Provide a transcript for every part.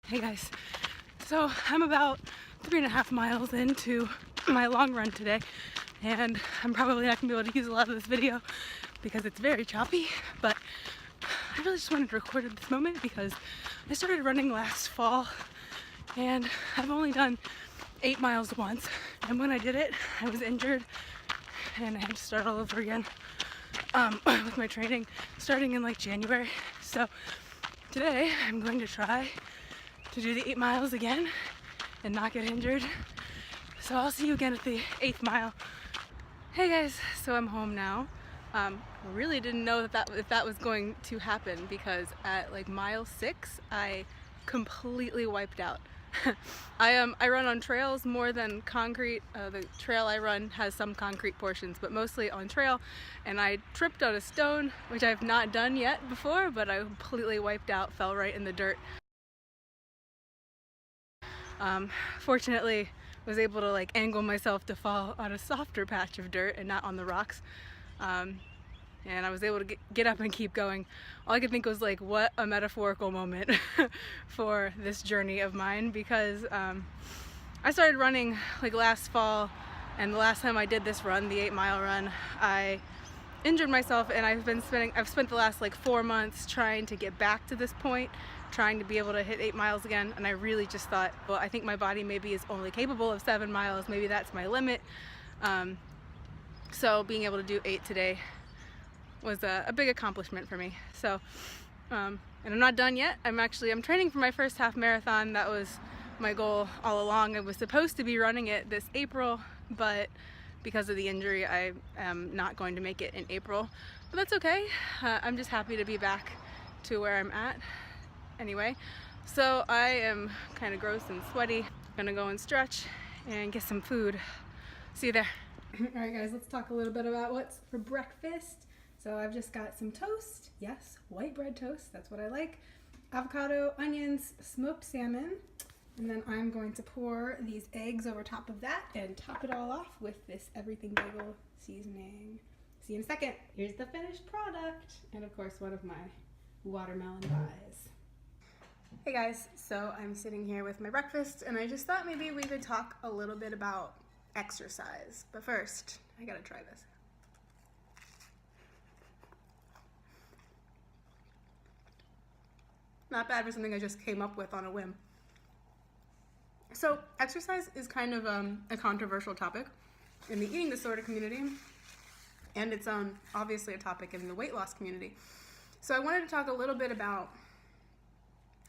Hey guys, so I'm about 3.5 miles into my long run today, and I'm probably not gonna be able to use a lot of this video because it's very choppy, but I really just wanted to record at this moment because I started running last fall and I've only done 8 miles once, and when I did it I was injured and I had to start all over again with my training starting in like January. So today I'm going to try to do the 8 miles again and not get injured. So I'll see you again at the 8th mile. Hey guys, so I'm home now. Really didn't know if that was going to happen because at like mile 6 I completely wiped out. I run on trails more than concrete. The trail I run has some concrete portions, but mostly on trail, and I tripped on a stone, which I've not done yet before, but I completely wiped out, fell right in the dirt. Fortunately was able to like angle myself to fall on a softer patch of dirt and not on the rocks, and I was able to get up and keep going. All I could think was like, what a metaphorical moment for this journey of mine, because I started running like last fall, and the last time I did this run, the 8 mile run, I injured myself, and I've spent the last like 4 months trying to get back to this point, trying to be able to hit 8 miles again. And I really just thought, well, I think my body maybe is only capable of 7 miles, maybe that's my limit. So being able to do 8 today was a big accomplishment for me. So and I'm not done yet. I'm training for my first half marathon. That was my goal all along. I was supposed to be running it this April, but because of the injury I am not going to make it in April, but that's okay. I'm just happy to be back to where I'm at anyway. So I am kind of gross and sweaty. Gonna go and stretch and get some food. See you there. Alright guys, let's talk a little bit about what's for breakfast. So I've just got some toast. Yes, white bread toast, that's what I like. Avocado, onions, smoked salmon. And then I'm going to pour these eggs over top of that and top it all off with this everything bagel seasoning. See you in a second. Here's the finished product. And of course, one of my watermelon pies. Hey guys, so I'm sitting here with my breakfast, and I just thought maybe we could talk a little bit about exercise. But first, I gotta try this. Not bad for something I just came up with on a whim. So exercise is kind of a controversial topic in the eating disorder community, and it's obviously a topic in the weight loss community. So I wanted to talk a little bit about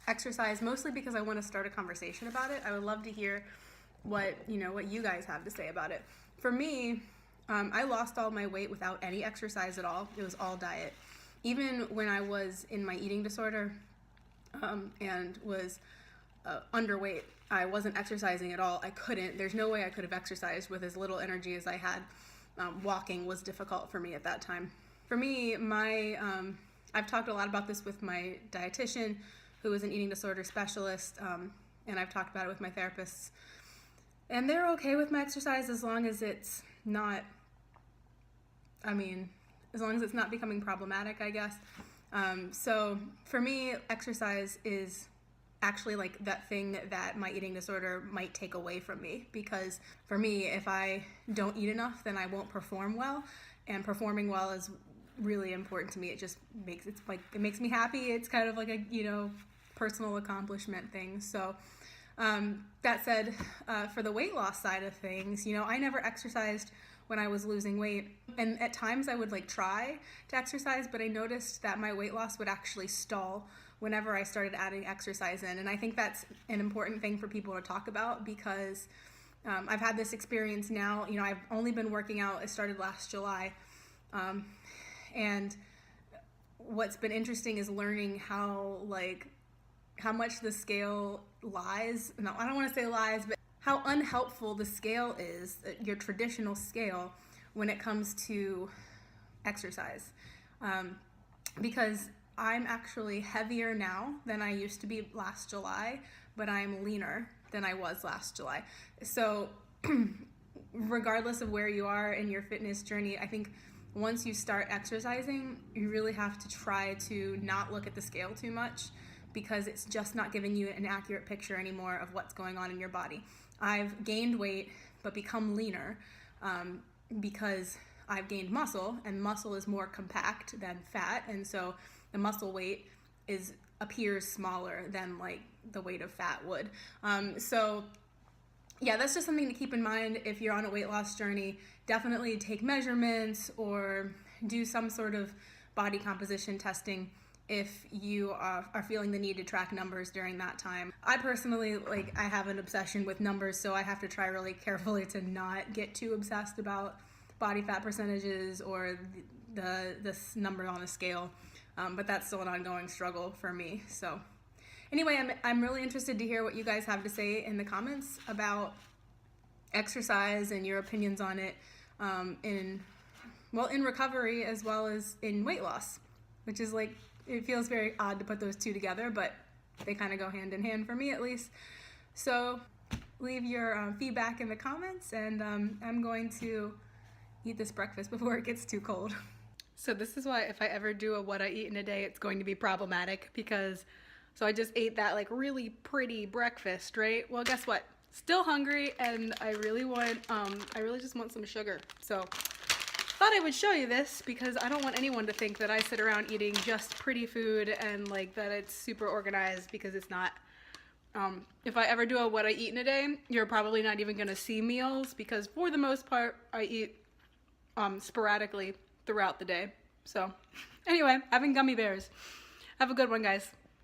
exercise, mostly because I want to start a conversation about it. I would love to hear what you guys have to say about it. For me, I lost all my weight without any exercise at all. It was all diet. Even when I was in my eating disorder and was underweight, I wasn't exercising at all. I couldn't. There's no way I could have exercised with as little energy as I had. Walking was difficult for me at that time. For me, I've talked a lot about this with my dietitian, who is an eating disorder specialist, and I've talked about it with my therapists. And they're okay with my exercise as long as it's not, as long as it's not becoming problematic, I guess. So for me, exercise is actually like that thing that my eating disorder might take away from me, because for me, if I don't eat enough, then I won't perform well, and performing well is really important to me. It just it makes me happy. It's kind of like a personal accomplishment thing. So that said, for the weight loss side of things, I never exercised when I was losing weight, and at times I would try to exercise, but I noticed that my weight loss would actually stall whenever I started adding exercise in. And I think that's an important thing for people to talk about, because I've had this experience now. I've only been working out. I started last July, and what's been interesting is learning how much the scale lies. No, I don't want to say lies, but how unhelpful the scale is, your traditional scale, when it comes to exercise. Because I'm actually heavier now than I used to be last July, but I'm leaner than I was last July. So regardless of where you are in your fitness journey, I think once you start exercising, you really have to try to not look at the scale too much, because it's just not giving you an accurate picture anymore of what's going on in your body. I've gained weight but become leaner because I've gained muscle, and muscle is more compact than fat, and so the muscle weight appears smaller than like the weight of fat would. So yeah, that's just something to keep in mind if you're on a weight loss journey. Definitely take measurements or do some sort of body composition testing if you are feeling the need to track numbers during that time. I personally, I have an obsession with numbers, so I have to try really carefully to not get too obsessed about body fat percentages or the number on the scale. But that's still an ongoing struggle for me. So anyway, I'm really interested to hear what you guys have to say in the comments about exercise and your opinions on it in recovery as well as in weight loss, which is it feels very odd to put those two together, but they kind of go hand in hand for me at least. So leave your feedback in the comments, and I'm going to eat this breakfast before it gets too cold. So this is why if I ever do a what I eat in a day, it's going to be problematic, because so I just ate that really pretty breakfast, right? Well, guess what? Still hungry, and I really just want some sugar. So thought I would show you this because I don't want anyone to think that I sit around eating just pretty food and that it's super organized, because it's not. If I ever do a what I eat in a day, you're probably not even gonna see meals, because for the most part I eat sporadically throughout the day. So anyway, having gummy bears. Have a good one, guys.